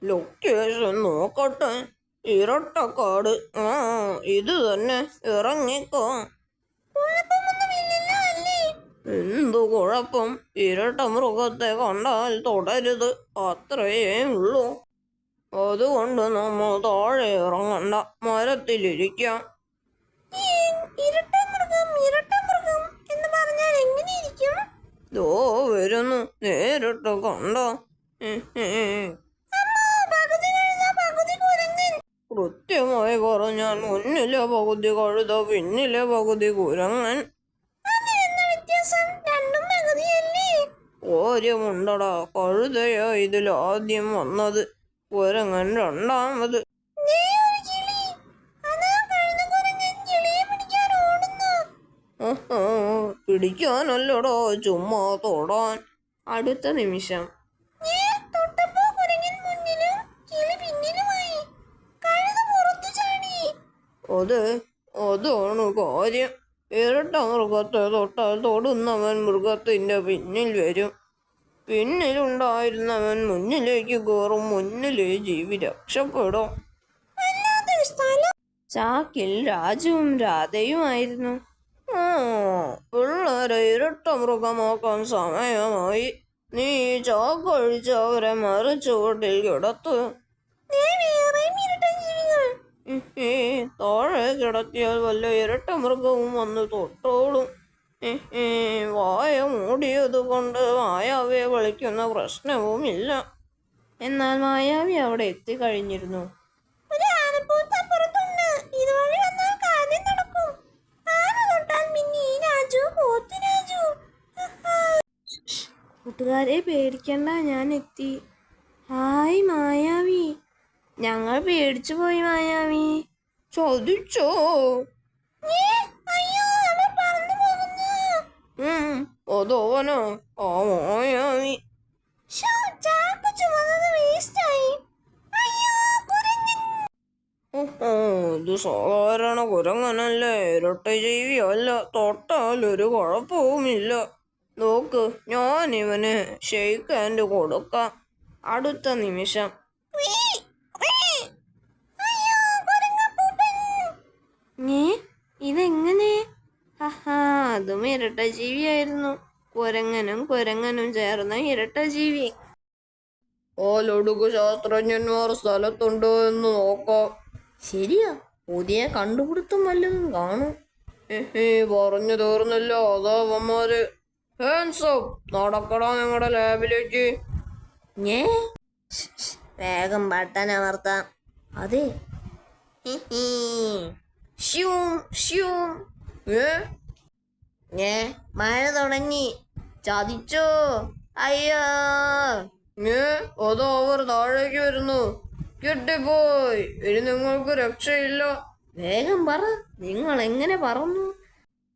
Location നോക്കട്ടെ. ഇരട്ടക്കാട്. ഇത് തന്നെ. ഇറങ്ങിക്കോ. എന്തു കുഴപ്പം? ഇരട്ട മൃഗത്തെ കണ്ടാൽ തുടരുത്, അത്രയേ ഉള്ളൂ. അതുകൊണ്ട് നമ്മൾ താഴെ ഇറങ്ങണ്ട, മരത്തിലിരിക്കാം. ദോ വരുന്നു, നേരിട്ട് കണ്ടോ? കൃത്യമായി പറഞ്ഞാൽ മുന്നിലെ പകുതി കഴുത, പിന്നിലെ പകുതി കുരങ്ങൻ. കാര്യമുണ്ടടാ, കഴുതയാ ഇതിലാദ്യം വന്നത്, കുരങ്ങൻ രണ്ടാമത്. പിടിക്കാനല്ലടോ, ചുമ്മാ തൊടാൻ. അടുത്ത നിമിഷം അതാണ് കാര്യം. ഇരട്ട മൃഗത്തെ തൊട്ടാൽ തൊടുന്നവൻ മൃഗത്തിന്റെ പിന്നിൽ വരും, പിന്നിലുണ്ടായിരുന്നവൻ മുന്നിലേക്ക് കയറും, മുന്നിലെ ജീവി രക്ഷപ്പെടും. ചാക്കിൽ രാജുവും രാധയുമായിരുന്നു. പിള്ളേരെ ഇരട്ട മൃഗമാക്കാൻ സമയമായി. നീ ചാക്കൊഴിച്ച് അവരെ മരച്ചുവട്ടിൽ കിടത്തു. താഴെ കിടത്തിയാൽ വല്ല ഇരട്ട മൃഗവും വന്ന് തൊട്ടോളും. വായ മൂടിയത് കൊണ്ട് മായാവിയെ വിളിക്കുന്ന പ്രശ്നവുമില്ല. എന്നാൽ മായാവി അവിടെ എത്തിക്കഴിഞ്ഞിരുന്നു. കൂട്ടുകാരെ പേടിക്കണ്ട, ഞാൻ എത്തി. ഹായ് മായാവി. ഞങ്ങൾ പേടിച്ചു പോയി മായാവി. ചോദിച്ചോ? അതോവനോ? ആ മായാവി. ഇത് സാധാരണ കുരങ്ങനല്ലേ, ഇരട്ട ജീവിയല്ല. തൊട്ടാൽ ഒരു കുഴപ്പവുമില്ല. നോക്ക്, ഞാൻ ഇവന് ഷെയ്ക്ക് ഹാൻഡ് കൊടുക്കാം. അടുത്ത നിമിഷം ഇതെങ്ങനെ? അതും ഇരട്ട ജീവിയായിരുന്നു. കുരങ്ങനും ചേർന്ന ഇരട്ട ജീവി. ഓലൊടുക്കു ശാസ്ത്രജ്ഞന്മാർ സ്ഥലത്തുണ്ടോ എന്ന് നോക്കാം. ശരിയാ, പുതിയ കണ്ടുപിടുത്തം വല്ലതും കാണും. പറഞ്ഞു തീർന്നില്ല, അതാവന്മാര്. നടക്കടാ ഞങ്ങളുടെ ലാബിലേക്ക്. വേഗം ബട്ടൺ അമർത്താം. അതെ. മഴ തുടങ്ങി. ചതിച്ചോ? അയ്യോ, അതോ അവർ താഴേക്ക് വരുന്നു. കിട്ടിപ്പോയി, ഇനി നിങ്ങൾക്ക് രക്ഷയില്ല. വേഗം പറ, നിങ്ങൾ എങ്ങനെ പറന്നു?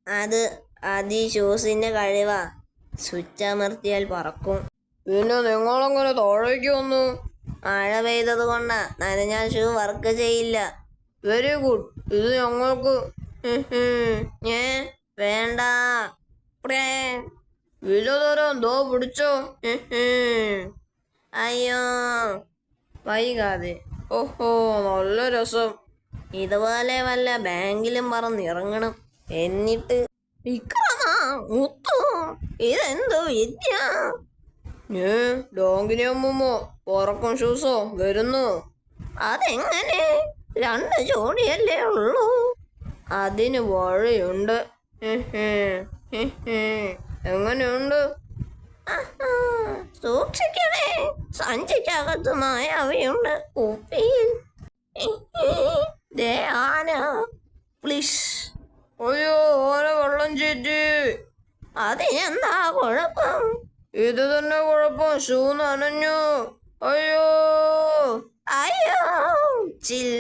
അത് ഷൂസിന്റെ കഴിവാ. സ്വിച്ച് അമർത്തിയാൽ പറക്കും. പിന്നെ നിങ്ങളെങ്ങനെ താഴേക്ക് വന്നു? മഴ പെയ്തത് കൊണ്ടാ, നനഞ്ഞാൽ ഷൂ വർക്ക് ചെയ്യില്ല. വെരി ഗുഡ്, ഇത് ഞങ്ങൾക്ക്. വേണ്ട, വില തരാൻ. ദോ പിടിച്ചോ. അയ്യോ, വൈകാതെ. ഓഹോ, നല്ല രസം. ഇതുപോലെ വല്ല ബാങ്കിലും പറന്നിറങ്ങണം. എന്നിട്ട് മുത്തു, ഇതെന്തോ വിദ്യ? ഡോങ്കിനി അമ്മൂമ്മോ, പറക്കും ഷൂസോ വരുന്നു. അതെങ്ങനെ? 2 ജോഡിയല്ലേ ഉള്ളൂ. അതിന് വഴിയുണ്ട്. എങ്ങനെയുണ്ട്? സൂക്ഷിക്കണേ, സഞ്ചിക്കകത്ത് മായാവിയുണ്ട്. കുപ്പിയിൽ ആന. പ്ലീസ്. അയ്യോ, ഓന വെള്ളം ചീറ്റി. അതിനെന്താ കുഴപ്പം? ഇത് തന്നെ കുഴപ്പം, ഷൂ നനഞ്ഞു. അയ്യോ ചിൽ.